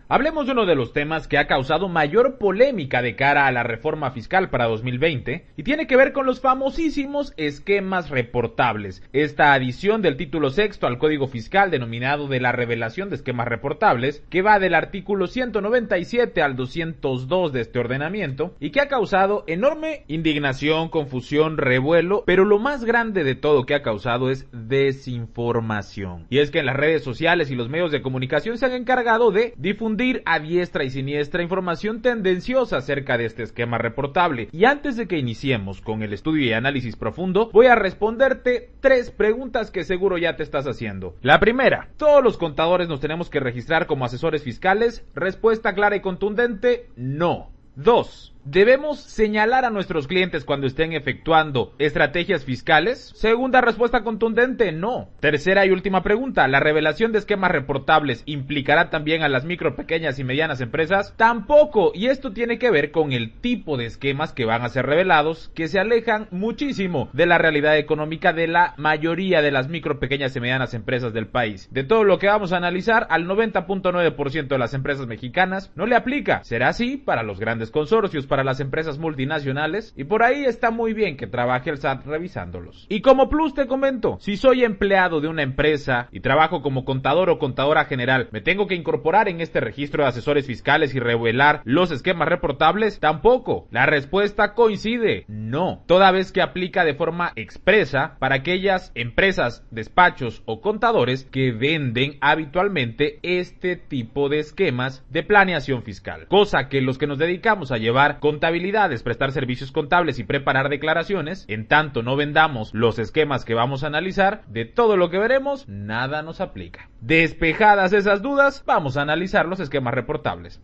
Hablemos de uno de los temas que ha causado mayor polémica de cara a la reforma fiscal para 2020 y tiene que ver con los famosísimos esquemas reportables. Esta adición del título sexto al Código Fiscal denominado de la revelación de esquemas reportables, que va del artículo 197 al 202 de este ordenamiento y que ha causado enorme indignación, confusión, revuelo, pero lo más grande de todo que ha causado es desinformación. Y es que en las redes sociales y los medios de comunicación se han encargado de difundir a diestra y siniestra información tendenciosa acerca de este esquema reportable. Y antes de que iniciemos con el estudio y análisis profundo, voy a responderte 3 preguntas que seguro ya te estás haciendo. La primera: ¿todos los contadores nos tenemos que registrar como asesores fiscales? Respuesta clara y contundente: no. 2. ¿Debemos señalar a nuestros clientes cuando estén efectuando estrategias fiscales? Segunda respuesta contundente: no. Tercera y última pregunta: ¿la revelación de esquemas reportables implicará también a las micro, pequeñas y medianas empresas? Tampoco, y esto tiene que ver con el tipo de esquemas que van a ser revelados, que se alejan muchísimo de la realidad económica de la mayoría de las micro, pequeñas y medianas empresas del país. De todo lo que vamos a analizar, al 90.9% de las empresas mexicanas no le aplica. Será así para los grandes consorcios, para las empresas multinacionales, y por ahí está muy bien que trabaje el SAT revisándolos. Y como plus te comento, si soy empleado de una empresa y trabajo como contador o contadora general, ¿me tengo que incorporar en este registro de asesores fiscales y revelar los esquemas reportables? Tampoco. La respuesta coincide: no, toda vez que aplica de forma expresa para aquellas empresas, despachos o contadores que venden habitualmente este tipo de esquemas de planeación fiscal, cosa que los que nos dedicamos a llevar contabilidades, prestar servicios contables y preparar declaraciones, en tanto no vendamos los esquemas que vamos a analizar, de todo lo que veremos, nada nos aplica. Despejadas esas dudas, vamos a analizar los esquemas reportables.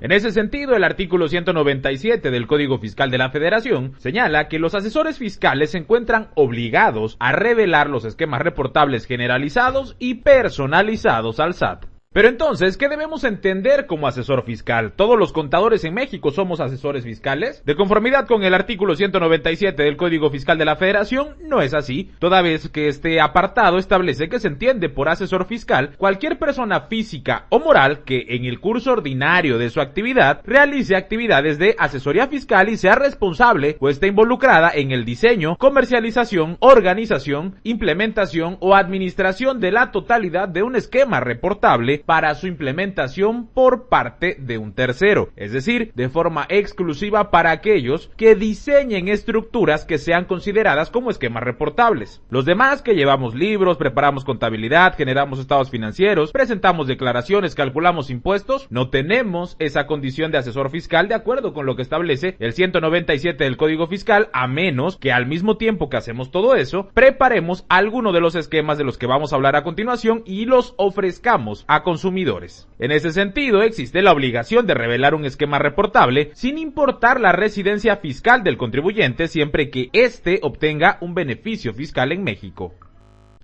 En ese sentido, el artículo 197 del Código Fiscal de la Federación señala que los asesores fiscales se encuentran obligados a revelar los esquemas reportables generalizados y personalizados al SAT. Pero entonces, ¿qué debemos entender como asesor fiscal? ¿Todos los contadores en México somos asesores fiscales? De conformidad con el artículo 197 del Código Fiscal de la Federación, no es así, toda vez que este apartado establece que se entiende por asesor fiscal cualquier persona física o moral que en el curso ordinario de su actividad realice actividades de asesoría fiscal y sea responsable o esté involucrada en el diseño, comercialización, organización, implementación o administración de la totalidad de un esquema reportable para su implementación por parte de un tercero, es decir, de forma exclusiva para aquellos que diseñen estructuras que sean consideradas como esquemas reportables. Los demás que llevamos libros, preparamos contabilidad, generamos estados financieros, presentamos declaraciones, calculamos impuestos, no tenemos esa condición de asesor fiscal de acuerdo con lo que establece el 197 del Código Fiscal, a menos que al mismo tiempo que hacemos todo eso, preparemos alguno de los esquemas de los que vamos a hablar a continuación y los ofrezcamos a consumidores. En ese sentido, existe la obligación de revelar un esquema reportable sin importar la residencia fiscal del contribuyente, siempre que éste obtenga un beneficio fiscal en México.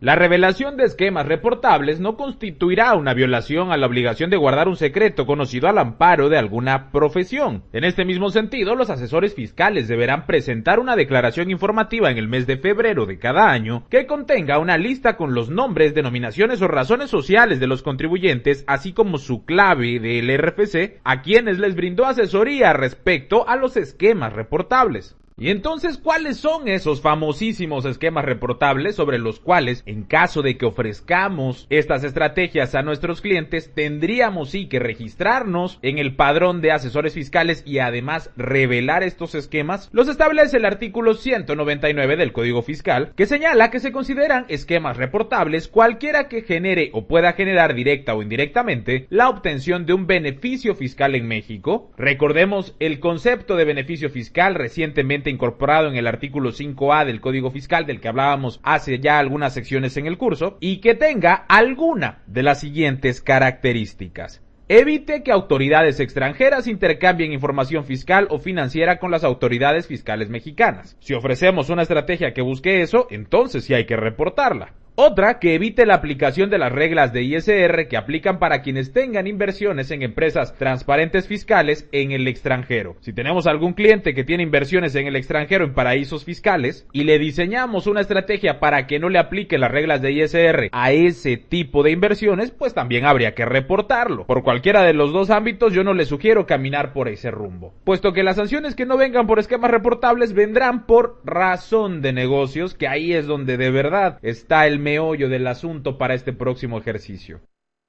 La revelación de esquemas reportables no constituirá una violación a la obligación de guardar un secreto conocido al amparo de alguna profesión. En este mismo sentido, los asesores fiscales deberán presentar una declaración informativa en el mes de febrero de cada año que contenga una lista con los nombres, denominaciones o razones sociales de los contribuyentes, así como su clave del RFC, a quienes les brindó asesoría respecto a los esquemas reportables. Y entonces, ¿cuáles son esos famosísimos esquemas reportables sobre los cuales, en caso de que ofrezcamos estas estrategias a nuestros clientes, tendríamos sí que registrarnos en el padrón de asesores fiscales y además revelar estos esquemas? Los establece el artículo 199 del Código Fiscal, que señala que se consideran esquemas reportables cualquiera que genere o pueda generar directa o indirectamente la obtención de un beneficio fiscal en México. Recordemos el concepto de beneficio fiscal recientemente incorporado en el artículo 5A del Código Fiscal, del que hablábamos hace ya algunas secciones en el curso, y que tenga alguna de las siguientes características. Evite que autoridades extranjeras intercambien información fiscal o financiera con las autoridades fiscales mexicanas. Si ofrecemos una estrategia que busque eso, entonces sí hay que reportarla. Otra, que evite la aplicación de las reglas de ISR que aplican para quienes tengan inversiones en empresas transparentes fiscales en el extranjero. Si tenemos algún cliente que tiene inversiones en el extranjero en paraísos fiscales y le diseñamos una estrategia para que no le aplique las reglas de ISR a ese tipo de inversiones, pues también habría que reportarlo. Por cualquiera de los dos ámbitos, yo no le sugiero caminar por ese rumbo, puesto que las sanciones que no vengan por esquemas reportables vendrán por razón de negocios, que ahí es donde de verdad está el meollo del asunto para este próximo ejercicio.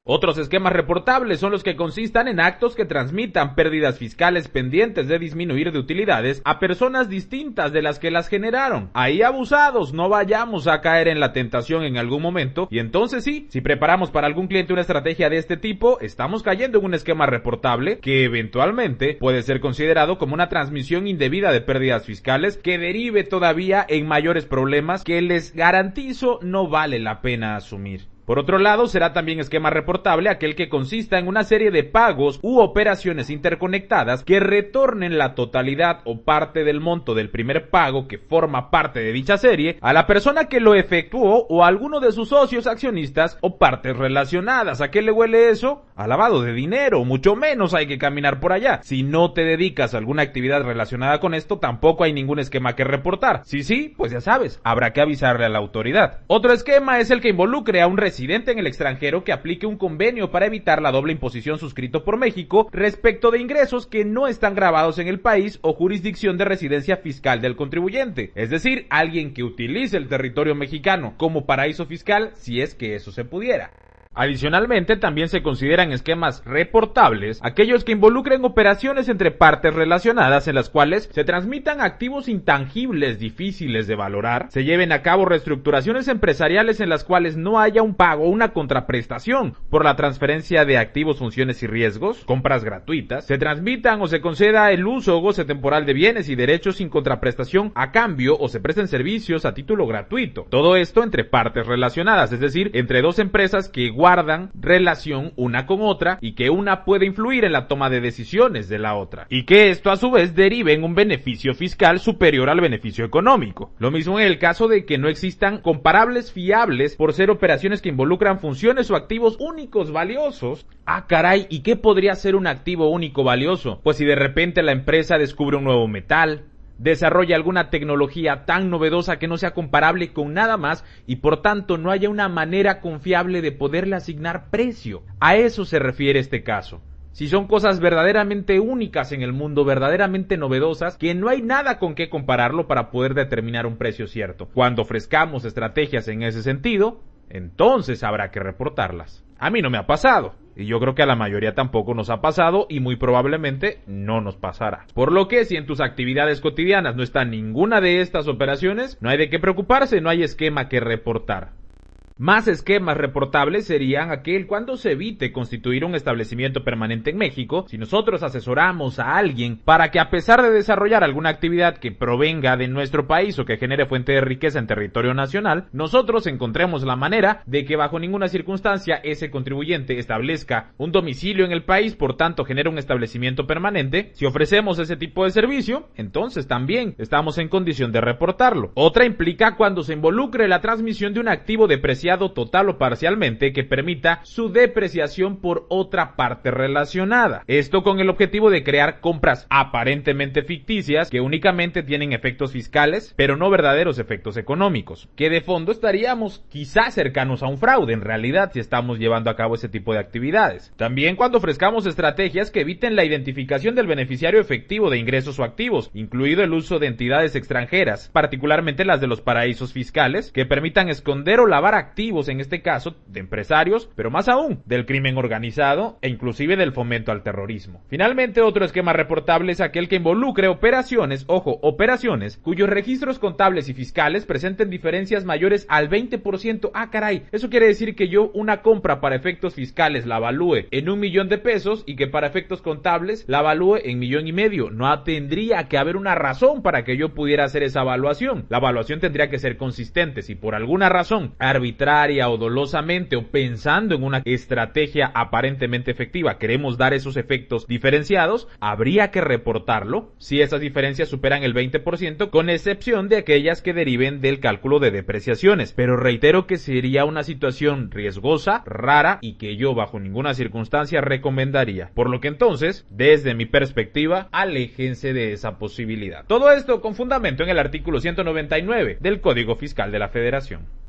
Otros esquemas reportables son los que consistan en actos que transmitan pérdidas fiscales pendientes de disminuir de utilidades a personas distintas de las que las generaron. Ahí abusados, no vayamos a caer en la tentación en algún momento, y entonces sí, si preparamos para algún cliente una estrategia de este tipo, estamos cayendo en un esquema reportable que eventualmente puede ser considerado como una transmisión indebida de pérdidas fiscales que derive todavía en mayores problemas que les garantizo no vale la pena asumir. Por otro lado, será también esquema reportable aquel que consista en una serie de pagos u operaciones interconectadas que retornen la totalidad o parte del monto del primer pago que forma parte de dicha serie a la persona que lo efectuó o a alguno de sus socios, accionistas o partes relacionadas. ¿A qué le huele eso? A lavado de dinero, mucho menos hay que caminar por allá. Si no te dedicas a alguna actividad relacionada con esto, tampoco hay ningún esquema que reportar. Sí, pues ya sabes, habrá que avisarle a la autoridad. Otro esquema es el que involucre a un residente en el extranjero que aplique un convenio para evitar la doble imposición suscrito por México respecto de ingresos que no están grabados en el país o jurisdicción de residencia fiscal del contribuyente. Es decir, alguien que utilice el territorio mexicano como paraíso fiscal, si es que eso se pudiera. Adicionalmente, también se consideran esquemas reportables aquellos que involucren operaciones entre partes relacionadas en las cuales se transmitan activos intangibles difíciles de valorar, se lleven a cabo reestructuraciones empresariales en las cuales no haya un pago o una contraprestación por la transferencia de activos, funciones y riesgos, compras gratuitas, se transmitan o se conceda el uso o goce temporal de bienes y derechos sin contraprestación a cambio o se presten servicios a título gratuito. Todo esto entre partes relacionadas, es decir, entre dos empresas que guardan relación una con otra y que una puede influir en la toma de decisiones de la otra, y que esto a su vez derive en un beneficio fiscal superior al beneficio económico. Lo mismo en el caso de que no existan comparables fiables por ser operaciones que involucran funciones o activos únicos valiosos. Ah, caray, ¿y qué podría ser un activo único valioso? Pues si de repente la empresa descubre un nuevo metal, desarrolla alguna tecnología tan novedosa que no sea comparable con nada más y por tanto no haya una manera confiable de poderle asignar precio. A eso se refiere este caso. Si son cosas verdaderamente únicas en el mundo, verdaderamente novedosas, que no hay nada con qué compararlo para poder determinar un precio cierto. Cuando ofrezcamos estrategias en ese sentido, entonces habrá que reportarlas. A mí no me ha pasado, y yo creo que a la mayoría tampoco nos ha pasado y muy probablemente no nos pasará. Por lo que si en tus actividades cotidianas no está ninguna de estas operaciones, no hay de qué preocuparse, no hay esquema que reportar. Más esquemas reportables serían aquel cuando se evite constituir un establecimiento permanente en México, si nosotros asesoramos a alguien para que a pesar de desarrollar alguna actividad que provenga de nuestro país o que genere fuente de riqueza en territorio nacional, nosotros encontremos la manera de que bajo ninguna circunstancia ese contribuyente establezca un domicilio en el país, por tanto genere un establecimiento permanente. Si ofrecemos ese tipo de servicio, entonces también estamos en condición de reportarlo. Otra implica cuando se involucre la transmisión de un activo depreciado total o parcialmente que permita su depreciación por otra parte relacionada. Esto con el objetivo de crear compras aparentemente ficticias que únicamente tienen efectos fiscales, pero no verdaderos efectos económicos. Que de fondo estaríamos quizás cercanos a un fraude en realidad si estamos llevando a cabo ese tipo de actividades. También cuando ofrezcamos estrategias que eviten la identificación del beneficiario efectivo de ingresos o activos, incluido el uso de entidades extranjeras, particularmente las de los paraísos fiscales, que permitan esconder o lavar activos, en este caso de empresarios, pero más aún del crimen organizado e inclusive del fomento al terrorismo. Finalmente, otro esquema reportable es aquel que involucre operaciones, operaciones cuyos registros contables y fiscales presenten diferencias mayores al 20%. Ah, caray, eso quiere decir que yo una compra para efectos fiscales la avalúe en $1,000,000 y que para efectos contables la avalúe en $1,500,000. No tendría que haber una razón para que yo pudiera hacer esa evaluación. La evaluación tendría que ser consistente. Si por alguna razón arbitraria arbitraria o dolosamente o pensando en una estrategia aparentemente efectiva queremos dar esos efectos diferenciados, habría que reportarlo si esas diferencias superan el 20%, con excepción de aquellas que deriven del cálculo de depreciaciones. Pero reitero que sería una situación riesgosa, rara y que yo bajo ninguna circunstancia recomendaría. Por lo que entonces, desde mi perspectiva, aléjense de esa posibilidad. Todo esto con fundamento en el artículo 199 del Código Fiscal de la Federación.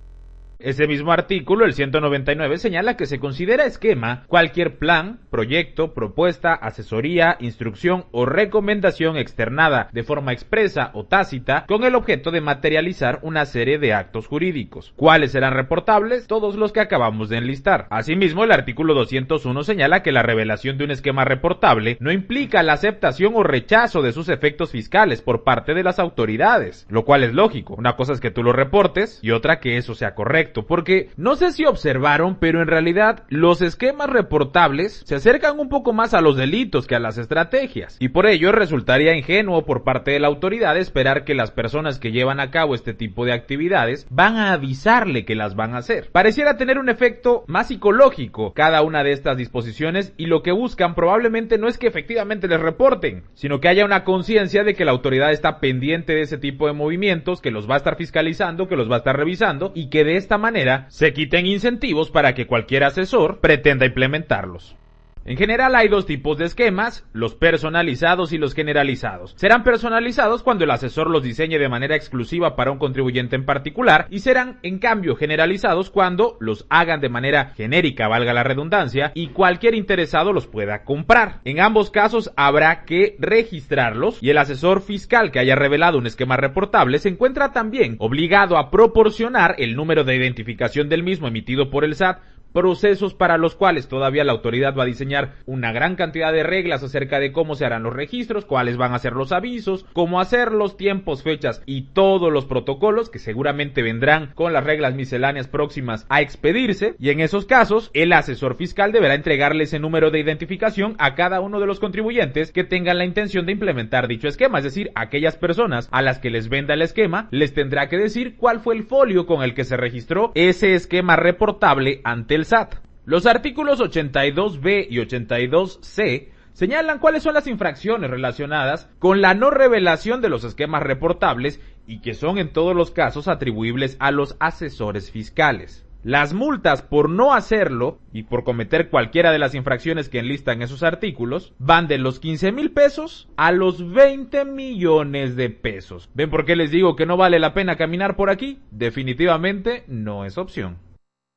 Ese mismo artículo, el 199, señala que se considera esquema cualquier plan, proyecto, propuesta, asesoría, instrucción o recomendación externada de forma expresa o tácita con el objeto de materializar una serie de actos jurídicos. ¿Cuáles serán reportables? Todos los que acabamos de enlistar. Asimismo, el artículo 201 señala que la revelación de un esquema reportable no implica la aceptación o rechazo de sus efectos fiscales por parte de las autoridades, lo cual es lógico. Una cosa es que tú lo reportes y otra que eso sea correcto. Porque no sé si observaron, pero en realidad los esquemas reportables se acercan un poco más a los delitos que a las estrategias, y por ello resultaría ingenuo por parte de la autoridad esperar que las personas que llevan a cabo este tipo de actividades van a avisarle que las van a hacer. Pareciera tener un efecto más psicológico cada una de estas disposiciones, y lo que buscan probablemente no es que efectivamente les reporten, sino que haya una conciencia de que la autoridad está pendiente de ese tipo de movimientos, que los va a estar fiscalizando, que los va a estar revisando, y que de esta manera se quiten incentivos para que cualquier asesor pretenda implementarlos. En general hay dos tipos de esquemas, los personalizados y los generalizados. Serán personalizados cuando el asesor los diseñe de manera exclusiva para un contribuyente en particular, y serán en cambio generalizados cuando los hagan de manera genérica, valga la redundancia, y cualquier interesado los pueda comprar. En ambos casos habrá que registrarlos, y el asesor fiscal que haya revelado un esquema reportable se encuentra también obligado a proporcionar el número de identificación del mismo emitido por el SAT, procesos para los cuales todavía la autoridad va a diseñar una gran cantidad de reglas acerca de cómo se harán los registros, cuáles van a ser los avisos, cómo hacerlos, tiempos, fechas y todos los protocolos que seguramente vendrán con las reglas misceláneas próximas a expedirse, y en esos casos el asesor fiscal deberá entregarle ese número de identificación a cada uno de los contribuyentes que tengan la intención de implementar dicho esquema, es decir, aquellas personas a las que les venda el esquema les tendrá que decir cuál fue el folio con el que se registró ese esquema reportable ante el SAT. Los artículos 82b y 82c señalan cuáles son las infracciones relacionadas con la no revelación de los esquemas reportables y que son en todos los casos atribuibles a los asesores fiscales. Las multas por no hacerlo y por cometer cualquiera de las infracciones que enlistan esos artículos van de los 15,000 pesos a los 20 millones de pesos. ¿Ven por qué les digo que no vale la pena caminar por aquí? Definitivamente no es opción.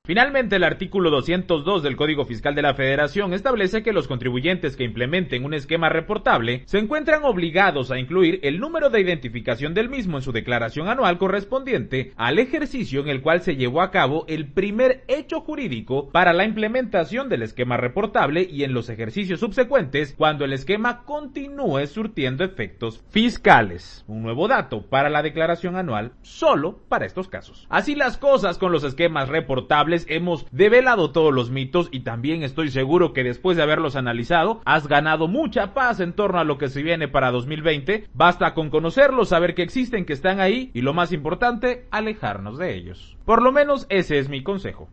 Finalmente, el artículo 202 del Código Fiscal de la Federación establece que los contribuyentes que implementen un esquema reportable se encuentran obligados a incluir el número de identificación del mismo en su declaración anual correspondiente al ejercicio en el cual se llevó a cabo el primer hecho jurídico para la implementación del esquema reportable y en los ejercicios subsecuentes cuando el esquema continúe surtiendo efectos fiscales. Un nuevo dato para la declaración anual solo para estos casos. Así las cosas con los esquemas reportables, hemos develado todos los mitos y también estoy seguro que después de haberlos analizado has ganado mucha paz en torno a lo que se viene para 2020. Basta con conocerlos, saber que existen, que están ahí y lo más importante, alejarnos de ellos. Por lo menos ese es mi consejo.